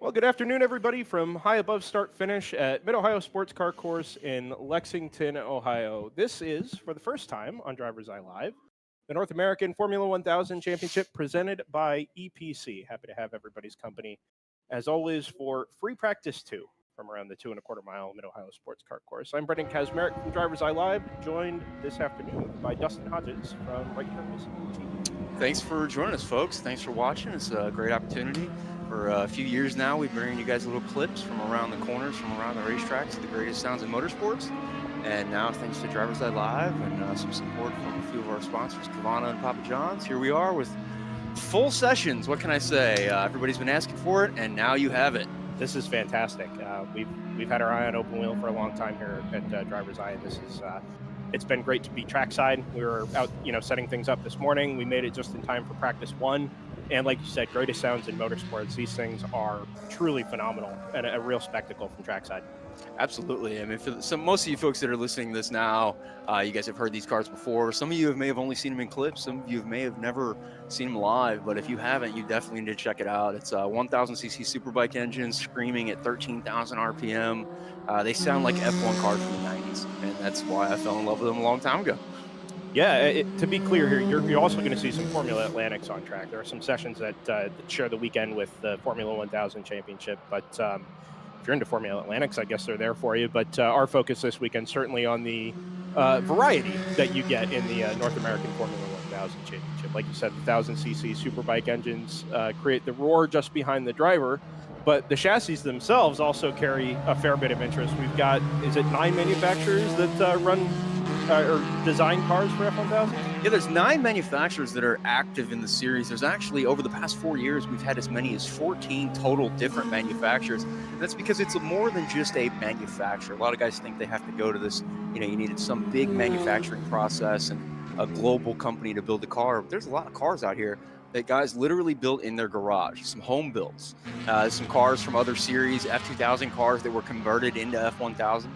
Well, good afternoon, everybody, from high above start finish at Mid Ohio Sports Car Course in Lexington, Ohio. This is, for the first time on DriverSeye Live, the North American Formula 1000 Championship presented by EPC. Happy to have everybody's company, as always, for free practice 2 from around the 2.25 mile Mid Ohio Sports Car Course. I'm Brendan Kazmarek from DriverSeye Live, joined this afternoon by Dustin Hodges from Right Turn Racing. Thanks for joining us, folks. Thanks for watching. It's a great opportunity. For a few years now, we've been bringing you guys little clips from around the corners, from around the racetracks, the greatest sounds in motorsports. And now, thanks to DriverSeye Live and some support from a few of our sponsors, Kavana and Papa John's, here we are with full sessions. What can I say? Everybody's been asking for it, and now you have it. This is fantastic. We've had our eye on open wheel for a long time here at DriverSeye, and this is it's been great to be trackside. We were out, setting things up this morning. We made it just in time for practice 1. And like you said, greatest sounds in motorsports. These things are truly phenomenal and a real spectacle from trackside. Absolutely. I mean, most of you folks that are listening to this now, you guys have heard these cars before. Some of you may have only seen them in clips. Some of you may have never seen them live. But if you haven't, you definitely need to check it out. It's 1,000cc superbike engines screaming at 13,000 RPM. They sound like F1 cars from the 90s. And that's why I fell in love with them a long time ago. Yeah, to be clear here, you're also going to see some Formula Atlantics on track. There are some sessions that share the weekend with the Formula 1000 Championship. But if you're into Formula Atlantics, I guess they're there for you. But our focus this weekend certainly on the variety that you get in the North American Formula 1000 Championship. Like you said, the 1,000cc superbike engines create the roar just behind the driver. But the chassis themselves also carry a fair bit of interest. We've got, is it 9 manufacturers that run or design cars for F1000? Yeah, there's 9 manufacturers that are active in the series. There's actually, over the past 4 years, we've had as many as 14 total different manufacturers. And that's because it's more than just a manufacturer. A lot of guys think they have to go to this, you needed some big manufacturing process and a global company to build a car. There's a lot of cars out here that guys literally built in their garage, some home builds, some cars from other series, F2000 cars that were converted into F1000.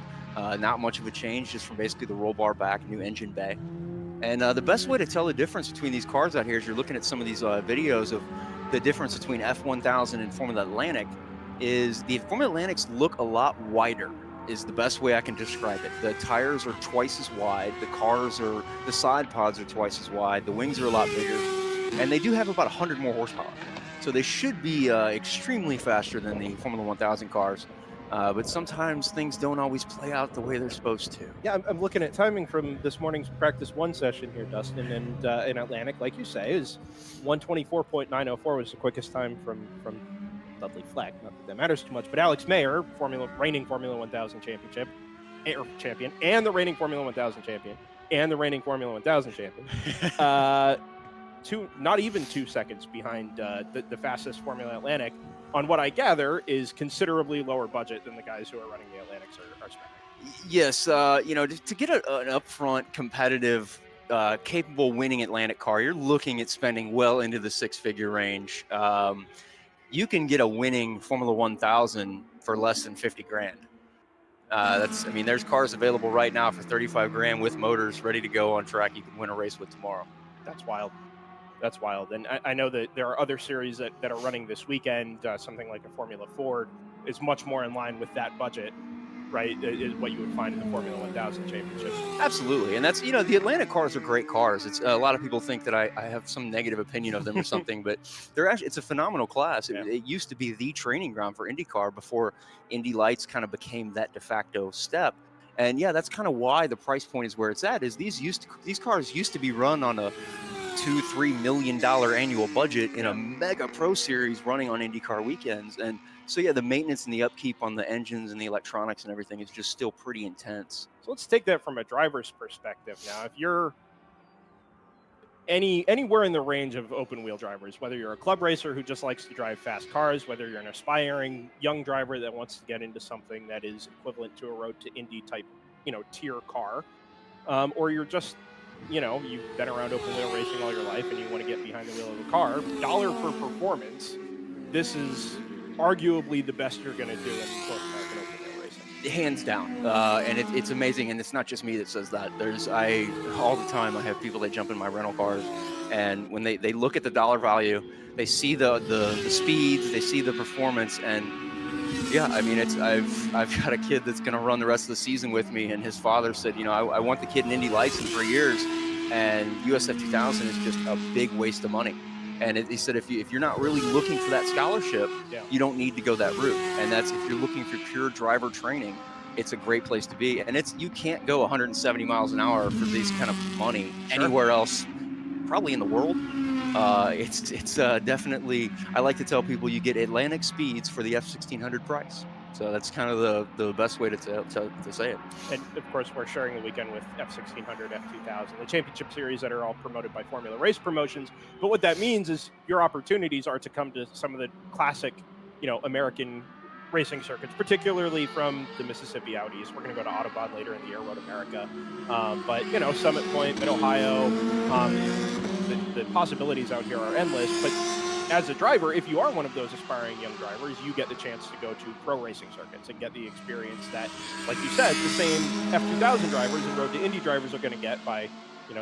Not much of a change, just from basically the roll bar back, new engine bay. And the best way to tell the difference between these cars out here is you're looking at some of these videos of the difference between F1000 and Formula Atlantic is the Formula Atlantics look a lot wider is the best way I can describe it. The tires are twice as wide, the side pods are twice as wide, the wings are a lot bigger, and they do have about 100 more horsepower. So they should be extremely faster than the Formula 1000 cars. But sometimes things don't always play out the way they're supposed to. Yeah, I'm looking at timing from this morning's practice 1 session here, Dustin, and in Atlantic, like you say, is 124.904 was the quickest time from Dudley Fleck. Not that matters too much, but Alex Mayer, reigning Formula 1000 champion, and the reigning Formula 1000 champion, and the reigning Formula 1000 champion. Not even 2 seconds behind the fastest Formula Atlantic on what I gather is considerably lower budget than the guys who are running the Atlantics are spending. Yes, to get an upfront, competitive, capable winning Atlantic car, you're looking at spending well into the 6-figure range. You can get a winning Formula 1000 for less than 50 grand. There's cars available right now for 35 grand with motors ready to go on track. You can win a race with tomorrow. That's wild. That's wild. And I know that there are other series that are running this weekend. Something like a Formula Ford is much more in line with that budget, right? Is what you would find in the Formula 1000 Championship. Absolutely. And that's, the Atlantic cars are great cars. It's a lot of people think that I have some negative opinion of them or something, but it's a phenomenal class. Yeah. It used to be the training ground for IndyCar before Indy Lights kind of became that de facto step. And yeah, that's kind of why the price point is where it's at, is these cars used to be run on a $2-3 million annual budget in a mega pro series running on IndyCar weekends. And so yeah, the maintenance and the upkeep on the engines and the electronics and everything is just still pretty intense. So let's take that from a driver's perspective now. If you're anywhere in the range of open wheel drivers, whether you're a club racer who just likes to drive fast cars, whether you're an aspiring young driver that wants to get into something that is equivalent to a road to Indy type, tier car, or you're just you've been around open wheel racing all your life and you want to get behind the wheel of a car, dollar for performance, this is arguably the best you're going to do in North American open wheel racing. Hands down. And it's amazing. And it's not just me that says that. All the time I have people that jump in my rental cars, and when they look at the dollar value, They see the speeds, they see the performance, and yeah, I mean, I've got a kid that's going to run the rest of the season with me, and his father said, you know, I want the kid an Indy license for years, and USF 2000 is just a big waste of money. And he said, if you're not really looking for that scholarship, you don't need to go that route. And that's if you're looking for pure driver training, it's a great place to be. And you can't go 170 miles an hour for this kind of money anywhere else, probably in the world. It's definitely, I like to tell people you get Atlantic speeds for the F1600 price. So that's kind of the best way to say it. And of course, we're sharing the weekend with F1600, F2000, the championship series that are all promoted by Formula Race Promotions. But what that means is your opportunities are to come to some of the classic, American racing circuits, particularly from the Mississippi Audis. We're going to go to Audubon later in the year, Road America. But, Summit Point, Mid-Ohio, the possibilities out here are endless. But as a driver, if you are one of those aspiring young drivers, you get the chance to go to pro racing circuits and get the experience that, like you said, the same F2000 drivers and Road to Indy drivers are going to get by,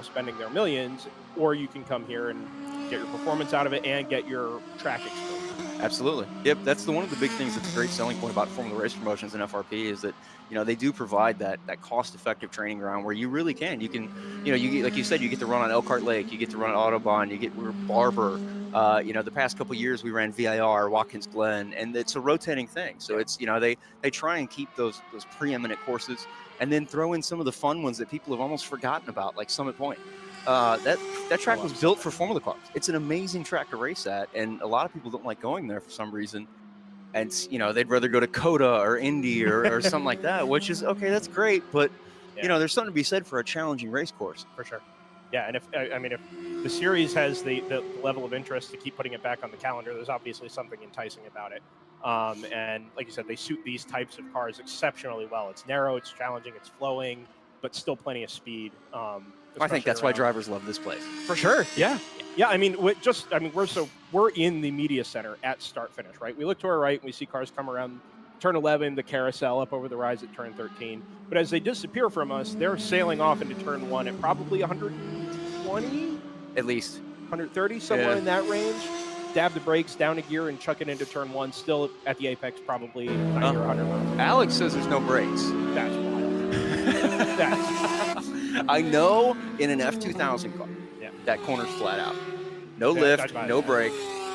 spending their millions. Or you can come here and get your performance out of it and get your track exposure. Absolutely. Yep, that's one of the big things that's a great selling point about Formula Race Promotions and FRP is that, they do provide that cost-effective training ground where you really can. You can, you get, like you said, you get to run on Elkhart Lake, you get to run on Audubon, you get Barber. The past couple of years we ran VIR, Watkins Glen, and it's a rotating thing. So it's, they try and keep those preeminent courses and then throw in some of the fun ones that people have almost forgotten about, like Summit Point. That track was built for Formula cars. It's an amazing track to race at, and a lot of people don't like going there for some reason. And they'd rather go to Coda or Indy or something like that, which is okay. That's great, but there's something to be said for a challenging race course. For sure. Yeah, and if the series has the level of interest to keep putting it back on the calendar, there's obviously something enticing about it. And like you said, they suit these types of cars exceptionally well. It's narrow, it's challenging, it's flowing, but still plenty of speed. I think that's why drivers love this place. For sure. Yeah. Yeah. We're in the media center at start finish, right? We look to our right and we see cars come around turn 11, the carousel up over the rise at turn 13. But as they disappear from us, they're sailing off into turn 1 at probably 120, at least 130, somewhere in that range. Dab the brakes, down a gear, and chuck it into turn 1. Still at the apex, probably 90 or 100 miles. Alex says there's no brakes. That's wild. I know in an F2000 car, that corner's flat out. No lift, no brake.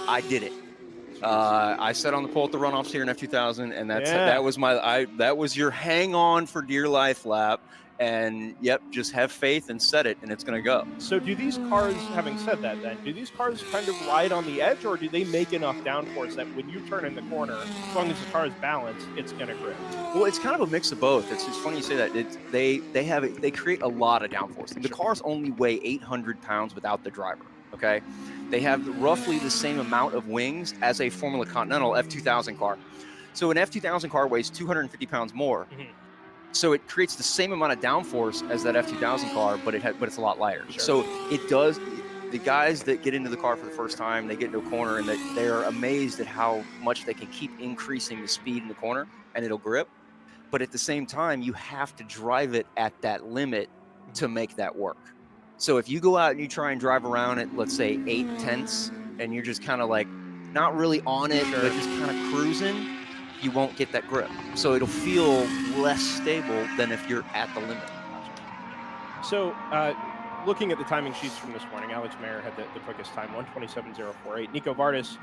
I did it. I sat on the pole at the runoffs here in F2000, and that was your hang on for dear life lap. And just have faith and set it, and it's going to go. So do these cars, having said that then, do these cars kind of ride on the edge, or do they make enough downforce that when you turn in the corner, as long as the car is balanced, it's going to grip? Well, it's kind of a mix of both. It's funny you say that. They create a lot of downforce. The cars only weigh 800 pounds without the driver, okay? They have roughly the same amount of wings as a Formula Continental F2000 car. So an F2000 car weighs 250 pounds more. Mm-hmm. So it creates the same amount of downforce as that F2000 car, but it's a lot lighter. Sure. So it does. The guys that get into the car for the first time, they get into a corner, and they are amazed at how much they can keep increasing the speed in the corner, and it'll grip. But at the same time, you have to drive it at that limit to make that work. So if you go out and you try and drive around at, let's say, 8/10, and you're just kind of like not really on it, but just kind of cruising, you won't get that grip. So it'll feel less stable than if you're at the limit. So looking at the timing sheets from this morning, Alex Mayer had the quickest time, 1:27.048. Nico Vardis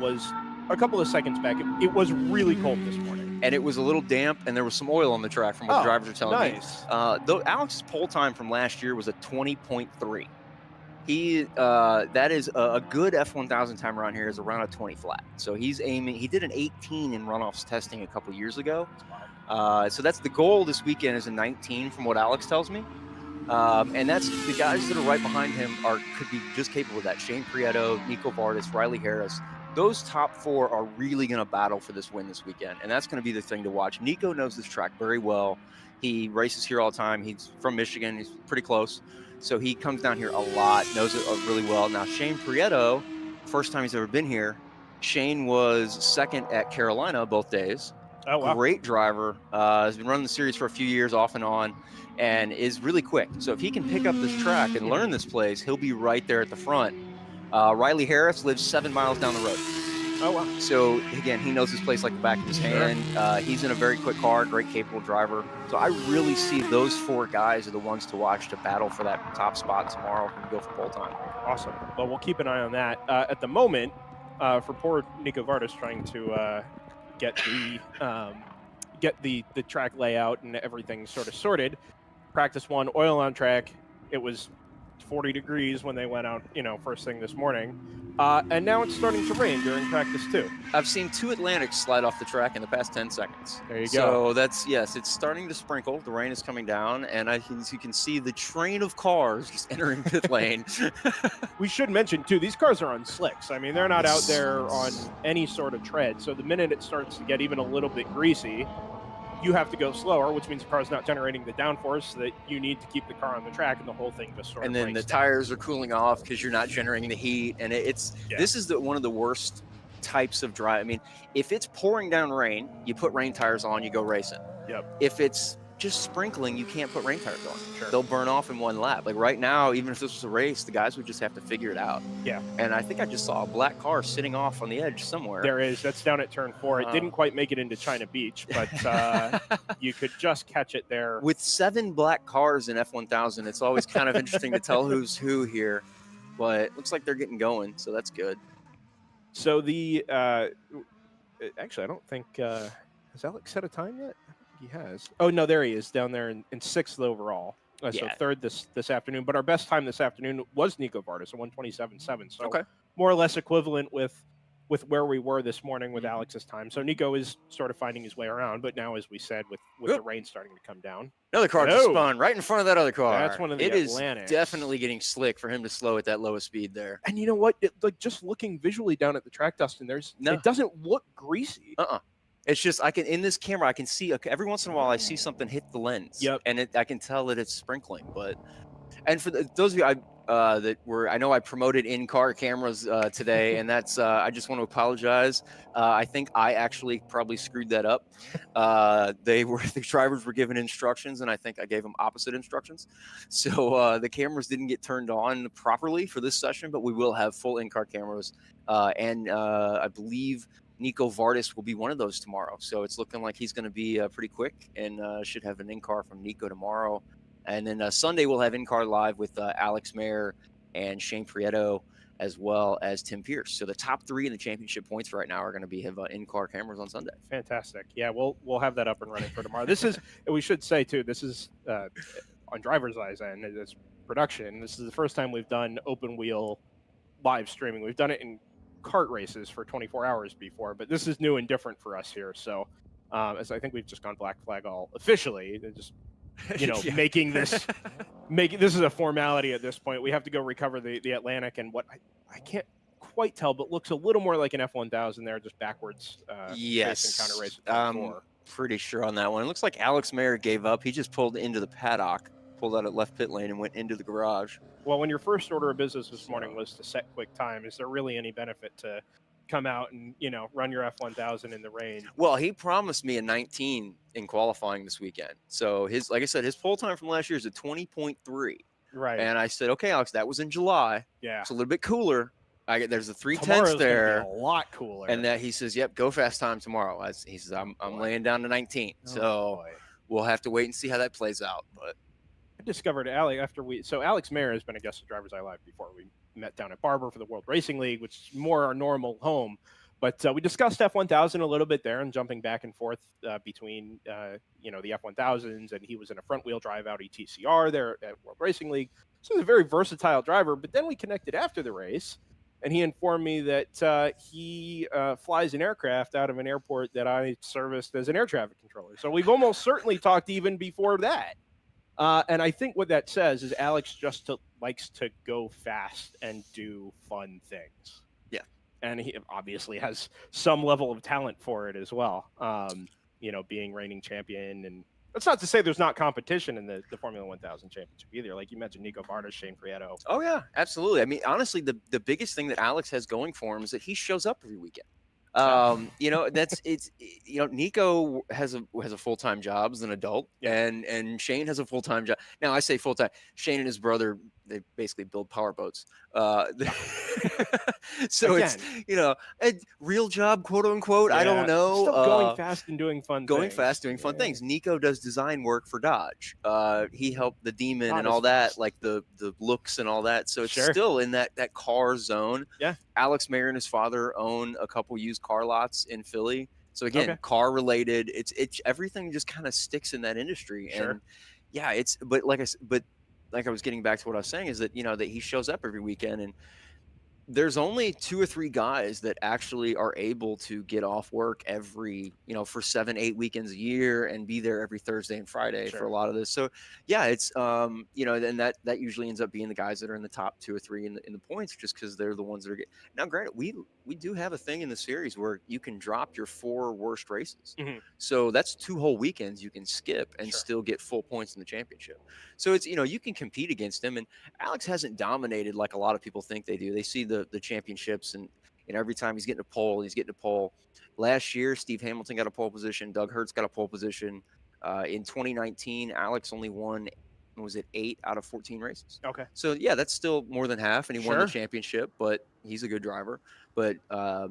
was a couple of seconds back. It was really cold this morning. And it was a little damp, and there was some oil on the track from what the drivers are telling me. Though Alex's pole time from last year was a 20.3. That is a good F1000 time around here is around a 20 flat. So he did an 18 in runoffs testing a couple years ago. So that's the goal this weekend is a 19 from what Alex tells me. And that's the guys that are right behind him could be just capable of that. Shane Prieto, Nico Vardis, Riley Harris. Those top 4 are really going to battle for this win this weekend. And that's going to be the thing to watch. Nico knows this track very well. He races here all the time. He's from Michigan. He's pretty close. So he comes down here a lot, knows it really well. Now, Shane Prieto, first time he's ever been here. Shane was second at Carolina both days. Oh, wow. Great driver. Has been running the series for a few years off and on and is really quick. So if he can pick up this track and learn this place, he'll be right there at the front. Riley Harris lives 7 miles down the road. Oh, wow. So, again, he knows this place like the back of his hand. He's in a very quick car, great, capable driver. So I really see those 4 guys are the ones to watch to battle for that top spot tomorrow and go for pole time. Awesome. Well, we'll keep an eye on that. At the moment, for poor Nico Vardis trying to get the track layout and everything sort of sorted. Practice 1, oil on track. It was 40 degrees when they went out, first thing this morning. And now it's starting to rain during practice 2. I've seen 2 Atlantics slide off the track in the past 10 seconds. There you go. So it's starting to sprinkle. The rain is coming down, and you can see the train of cars just entering pit lane. We should mention, too, these cars are on slicks. I mean, they're not out there on any sort of tread. So the minute it starts to get even a little bit greasy, you have to go slower, which means the car's not generating the downforce that you need to keep the car on the track, and the whole thing just sort of. And then the tires are cooling off because you're not generating the heat, and this is one of the worst types of drive. I mean, if it's pouring down rain, you put rain tires on, you go racing. Yep. If it's just sprinkling, you can't put rain tires on. Sure. They'll burn off in one lap. Like right now, even if this was a race, the guys would just have to figure it out. Yeah. And I think I just saw a black car sitting off on the edge somewhere. There is. That's down at turn 4. It didn't quite make it into China Beach, but you could just catch it there. With 7 black cars in F1000, it's always kind of interesting to tell who's who here. But it looks like they're getting going, so that's good. So the actually, I don't think has Alex set a time yet? He has. Oh no, there he is down there in 6th overall. So 3rd this afternoon. But our best time this afternoon was Nico Vardis, a 1:27.7. So more or less equivalent with where we were this morning with Alex's time. So Nico is sort of finding his way around. But now, as we said, with the rain starting to come down, another car just spun right in front of that other car. That's one of the Atlantics. It is definitely getting slick for him to slow at that lowest speed there. And you know what? Just looking visually down at the track, Dustin, it doesn't look greasy. It's just in this camera I can see every once in a while I see something hit the lens. Yep. And I can tell that it's sprinkling. And for those of you I know I promoted in-car cameras today, and that's I just want to apologize. I think I actually probably screwed that up. The drivers were given instructions, and I think I gave them opposite instructions. So the cameras didn't get turned on properly for this session, but we will have full in-car cameras, and I believe Nico Vardis will be one of those tomorrow. So it's looking like he's going to be pretty quick, and should have an in-car from Nico tomorrow. And then Sunday we'll have in-car live with Alex Mayer and Shane Prieto, as well as Tim Pierce. So the top 3 in the championship points right now are going to have in-car cameras on Sunday. Fantastic. Yeah, we'll have that up and running for tomorrow. This is, we should say too, this is on DriverSeye's end, this production. This is the first time we've done open wheel live streaming. We've done it in kart races for 24 hours before, but this is new and different for us here. So as I think we've just gone black flag all officially, just making this is a formality at this point. We have to go recover the Atlantic, and what I can't quite tell, but looks a little more like an F1000 there, just backwards yes counter race. Pretty sure on that one. It looks like Alex Mayer gave up. He just pulled into the paddock, pulled out at left pit lane, and went into the garage. Well, when your first order of business this morning was to set quick time, is there really any benefit to come out and run your F1000 in the rain? Well, he promised me a 19 in qualifying this weekend. So like I said, his pole time from last year is a 20.3. Right. And I said, okay, Alex, that was in July. Yeah. It's a little bit cooler. There's a 3/10 there. A lot cooler. And that he says, yep, go fast time tomorrow. He says, I'm laying down to 19. We'll have to wait and see how that plays out. But I discovered Alex Mayer has been a guest of DriverSeye Live before. We met down at Barber for the World Racing League, which is more our normal home. But we discussed F1000 a little bit there, and jumping back and forth between the F1000s, and he was in a front wheel drive Audi TCR there at World Racing League. So he's a very versatile driver. But then we connected after the race, and he informed me that he flies an aircraft out of an airport that I serviced as an air traffic controller. So we've almost certainly talked even before that. And I think what that says is Alex just likes to go fast and do fun things. Yeah. And he obviously has some level of talent for it as well, being reigning champion. And that's not to say there's not competition in the Formula 1000 championship either. Like you mentioned, Nico Vardis, Shane Prieto. Oh, yeah, absolutely. I mean, honestly, the biggest thing that Alex has going for him is that he shows up every weekend. You know, you know, Nico has a full-time job as an adult, and Shane has a full-time job. Now I say full-time. Shane and his brother, they basically build power boats. So Again, it's, you know, a real job, quote unquote. I don't know. Still going fast and doing fun things. Nico does design work for Dodge. He helped the Demon Not and as all that, fast. like the looks and all that. So it's Sure. still in that car zone. Yeah. Alex Mayer and his father own a couple used car lots in Philly. So again, car related. It's everything just kind of sticks in that industry. Sure. And yeah, but like I was getting back to what I was saying is that, you know, that he shows up every weekend, and there's only 2 or 3 guys that actually are able to get off work every, you know, for 7-8 weekends a year and be there every Thursday and Friday for a lot of this. So yeah, it's you know, and that usually ends up being the guys that are in the top 2 or 3 in the points, just because they're the ones that are getting. Now granted, we do have a thing in the series where you can drop your 4 worst races. So that's 2 whole weekends you can skip and still get full points in the championship. So it's, you know, you can compete against them. And Alex hasn't dominated like a lot of people think they do. They see the championships, and every time he's getting a pole. Last year, Steve Hamilton got a pole position. Doug Hertz got a pole position. In 2019, Alex only won, was it 8 out of 14 races? Okay. So yeah, that's still more than half, and he won the championship. But he's a good driver. But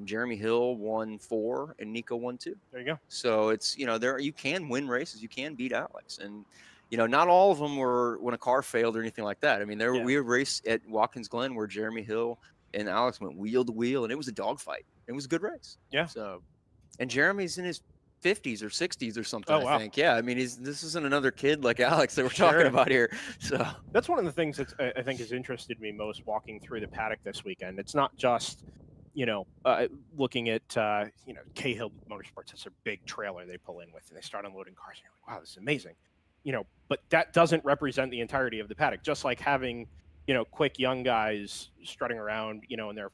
Jeremy Hill won 4, and Nico won 2. There you go. So it's, you know, you can win races, you can beat Alex, and you know, not all of them were when a car failed or anything like that. I mean, we had a race at Watkins Glen where Jeremy Hill and Alex went wheel to wheel, and it was a dogfight. It was a good race. Yeah. So, and Jeremy's in his 50s or 60s or something. Oh, wow. I think. Yeah. I mean, this isn't another kid like Alex that we're talking about here. So that's one of the things that I think has interested me most walking through the paddock this weekend. It's not just, you know, looking at, you know, Cahill Motorsports has their big trailer they pull in with, and they start unloading cars, and you're like, wow, this is amazing. You know, but that doesn't represent the entirety of the paddock. Just like having, you know, quick young guys strutting around, you know, in their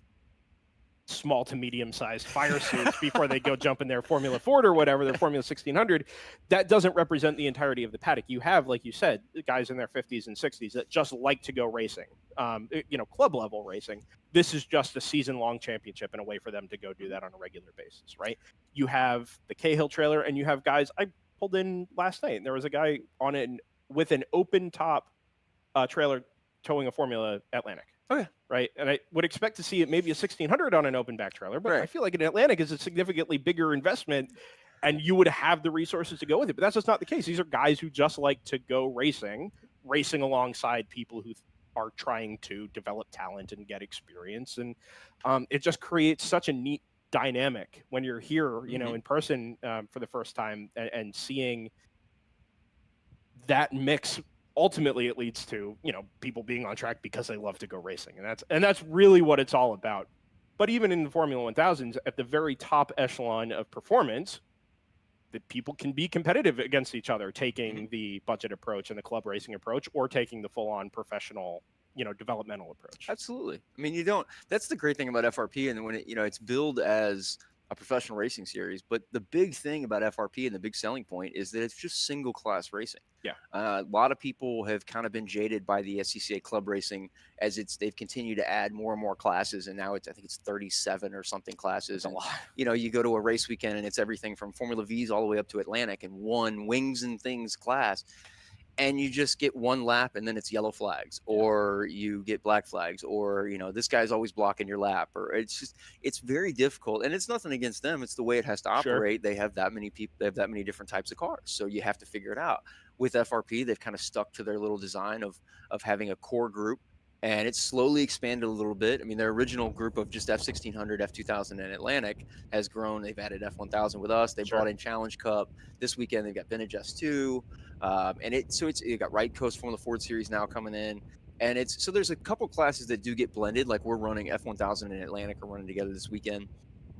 small to medium-sized fire suits before they go jump in their Formula Ford or whatever, their Formula 1600, that doesn't represent the entirety of the paddock. You have, like you said, guys in their 50s and 60s that just like to go racing, you know, club level racing. This is just a season-long championship and a way for them to go do that on a regular basis, right? You have the Cahill trailer, and you have guys. I pulled in last night, and there was a guy on it with an open top trailer towing a Formula Atlantic. Okay. Right. And I would expect to see it maybe a 1600 on an open back trailer, but I feel like an Atlantic is a significantly bigger investment, and you would have the resources to go with it. But that's just not the case. These are guys who just like to go racing alongside people who are trying to develop talent and get experience. And it just creates such a neat dynamic when you're here, you know, in person for the first time, and seeing that mix. Ultimately, it leads to, you know, people being on track because they love to go racing, and that's really what it's all about. But even in the Formula 1000s, at the very top echelon of performance, that people can be competitive against each other, taking the budget approach and the club racing approach, or taking the full-on professional, you know, developmental approach. Absolutely. I mean, that's the great thing about FRP, and when it, you know, it's billed as a professional racing series, but the big thing about FRP and the big selling point is that it's just single class racing. Yeah. A lot of people have kind of been jaded by the SCCA club racing as they've continued to add more and more classes, and now I think it's 37 or something classes. That's a lot. You know, you go to a race weekend and it's everything from Formula V's all the way up to Atlantic in one wings and things class. And you just get one lap, and then it's yellow flags, or you get black flags, or, you know, this guy's always blocking your lap, or it's very difficult. And it's nothing against them. It's the way it has to operate. They have that many people, they have that many different types of cars. So you have to figure it out. With FRP, they've kind of stuck to their little design of having a core group, and it's slowly expanded a little bit. I mean, their original group of just F1600, F2000, and Atlantic has grown. They've added F1000 with us. They brought in Challenge Cup. This weekend, they've got Vintage S2. And you got Right Coast from the Ford Series now coming in. And so there's a couple classes that do get blended. Like we're running F1000 and Atlantic are running together this weekend.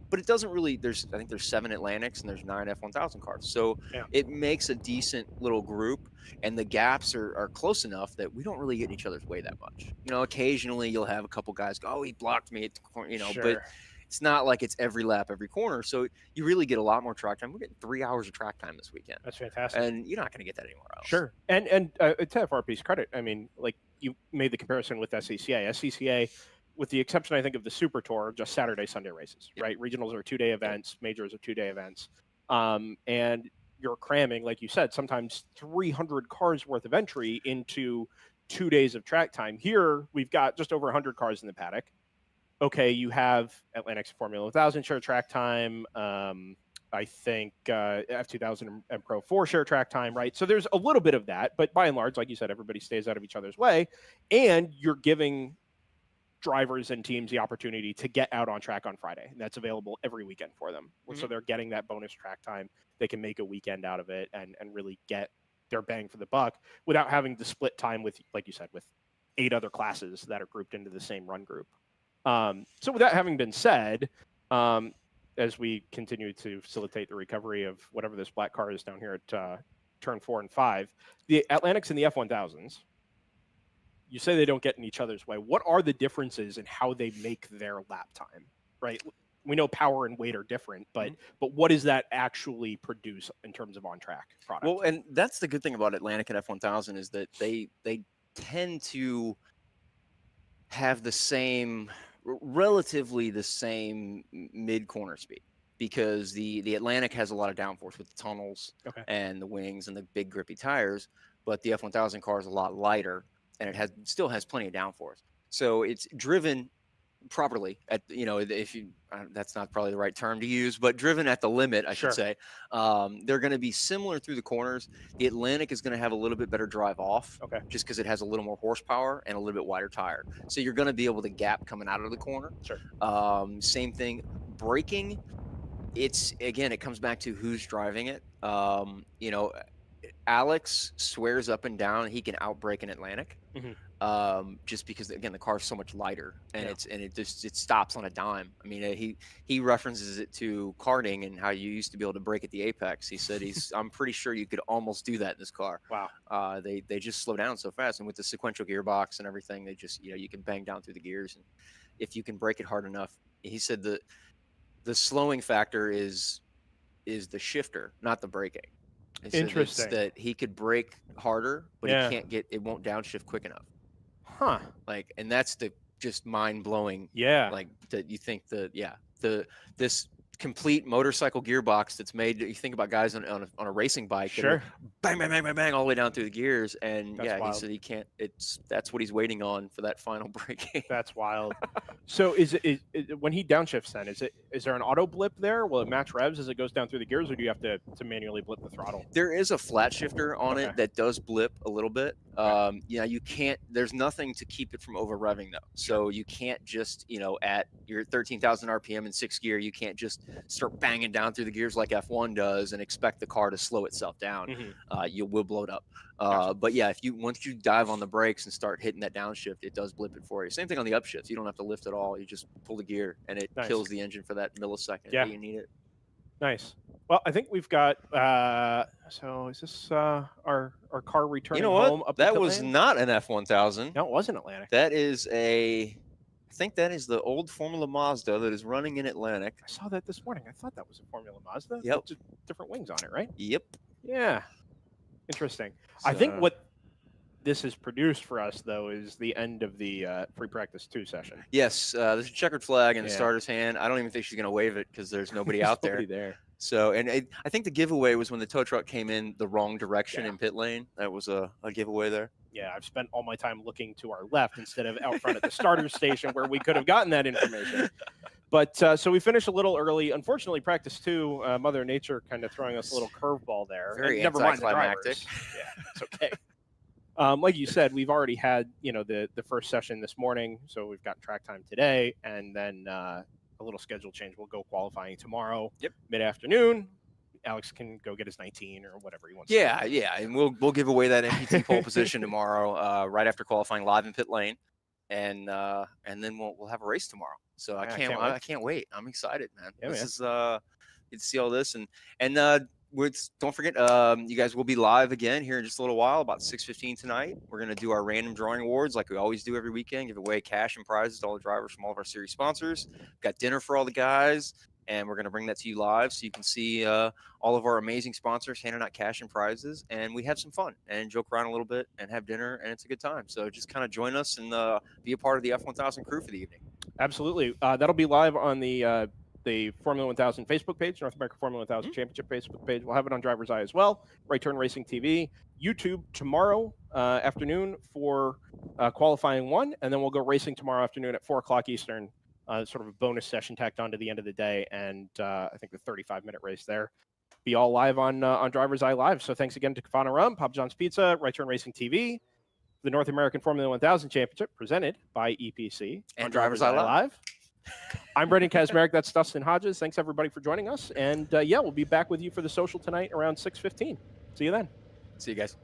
But it doesn't really, I think there's 7 Atlantics and there's 9 F1000 cars. So it makes a decent little group, and the gaps are close enough that we don't really get in each other's way that much. You know, occasionally you'll have a couple guys go, oh, he blocked me at the corner, you know, but it's not like it's every lap, every corner. So you really get a lot more track time. We're getting 3 hours of track time this weekend. That's fantastic. And you're not going to get that anywhere else. Sure. And to FRP's credit, I mean, like you made the comparison with SCCA. SCCA with the exception, I think, of the Super Tour, just Saturday, Sunday races, right? Regionals are 2-day events, majors are 2-day events. And you're cramming, like you said, sometimes 300 cars worth of entry into 2 days of track time. Here, we've got just over 100 cars in the paddock. Okay, you have Atlantic's Formula 1000 share track time. I think F2000 and Pro 4 share track time, right? So there's a little bit of that, but by and large, like you said, everybody stays out of each other's way, and you're giving drivers and teams the opportunity to get out on track on Friday, and that's available every weekend for them. So they're getting that bonus track time. They can make a weekend out of it and really get their bang for the buck without having to split time with, like you said, with 8 other classes that are grouped into the same run group. So with that having been said, as we continue to facilitate the recovery of whatever this black car is down here at turn 4 and 5, the Atlantics and the F1000s, you say they don't get in each other's way. What are the differences in how they make their lap time, right? We know power and weight are different, but what does that actually produce in terms of on-track product? Well, and that's the good thing about Atlantic and F1000 is that they tend to have the same, relatively the same mid-corner speed, because the Atlantic has a lot of downforce with the tunnels and the wings and the big grippy tires, but the F1000 car is a lot lighter, and it still has plenty of downforce. So it's driven properly at, if you, that's not probably the right term to use, but driven at the limit, I should say. They're going to be similar through the corners. The Atlantic is going to have a little bit better drive off, just because it has a little more horsepower and a little bit wider tire. So you're going to be able to gap coming out of the corner. Same thing, braking. It comes back to who's driving it. Alex swears up and down he can outbrake an Atlantic, just because, again, the car is so much lighter, and it stops on a dime. I mean, he references it to karting and how you used to be able to brake at the apex. He said I'm pretty sure you could almost do that in this car. Wow. They just slow down so fast, and with the sequential gearbox and everything, they just, you can bang down through the gears, and if you can brake it hard enough. He said the slowing factor is the shifter, not the braking. Interesting. That he could brake harder, but it won't downshift quick enough. And that's the just mind blowing. Like, that you think this complete motorcycle gearbox that's made. You think about guys on a racing bike, that bang, bang, bang, bang, bang, all the way down through the gears, and he said he can't. That's what he's waiting on for that final braking. That's wild. So is it when he downshifts, then is there an auto blip there? Will it match revs as it goes down through the gears, or do you have to manually blip the throttle? There is a flat shifter on it that does blip a little bit. You can't. There's nothing to keep it from over revving though. So you can't just, at your 13,000 RPM in 6th gear, you can't just start banging down through the gears like F1 does and expect the car to slow itself down. You will blow it up. But once you dive on the brakes and start hitting that downshift, it does blip it for you. Same thing on the upshifts. You don't have to lift at all. You just pull the gear, and it kills the engine for that millisecond that you need it. Nice. Well, I think we've got. So is this our car returning home? Up that was not an F1000. No, it wasn't Atlantic. That is I think that is the old Formula Mazda that is running in Atlantic. I saw that this morning. I thought that was a Formula Mazda. Yep. Just different wings on it, right? Yep. Yeah. Interesting. So, I think what this has produced for us, though, is the end of the free practice 2 session. Yes. There's a checkered flag in the starter's hand. I don't even think she's going to wave it because there's nobody out there. So, and I think the giveaway was when the tow truck came in the wrong direction in pit lane. That was a giveaway there. Yeah, I've spent all my time looking to our left instead of out front at the starter station where we could have gotten that information. But so we finished a little early. Unfortunately, practice 2, Mother Nature kind of throwing us a little curveball there. Very anticlimactic. Yeah, it's okay. Like you said, we've already had the first session this morning, so we've got track time today, and then a little schedule change. We'll go qualifying tomorrow, mid-afternoon. Alex can go get his 19 or whatever he wants. Yeah, and we'll give away that MPT pole position tomorrow, right after qualifying live in pit lane, and then we'll have a race tomorrow. So I can't wait. I'm excited, man. This is get to see all this, and don't forget, you guys will be live again here in just a little while, about 6:15 tonight. We're going to do our random drawing awards like we always do every weekend, give away cash and prizes to all the drivers from all of our series sponsors. Got dinner for all the guys, and we're going to bring that to you live so you can see all of our amazing sponsors handing out cash and prizes, and we have some fun and joke around a little bit and have dinner, and it's a good time. So just kind of join us and be a part of the F1000 crew for the evening. Absolutely. That'll be live on the Formula 1000 Facebook page, North American Formula 1000 Championship Facebook page. We'll have it on DriverSeye as well. Right Turn Racing TV, YouTube tomorrow afternoon for qualifying 1, and then we'll go racing tomorrow afternoon at 4 o'clock Eastern. Sort of a bonus session tacked on to the end of the day, and I think the 35-minute race there. Be all live on DriverSeye Live. So thanks again to Kafana Rum, Papa John's Pizza, Right Turn Racing TV, the North American Formula 1000 Championship presented by EPC and DriverSeye Live. I'm Brendan Kazmarek. That's Dustin Hodges. Thanks everybody for joining us. And yeah, we'll be back with you for the social tonight around 6:15. See you then. See you guys.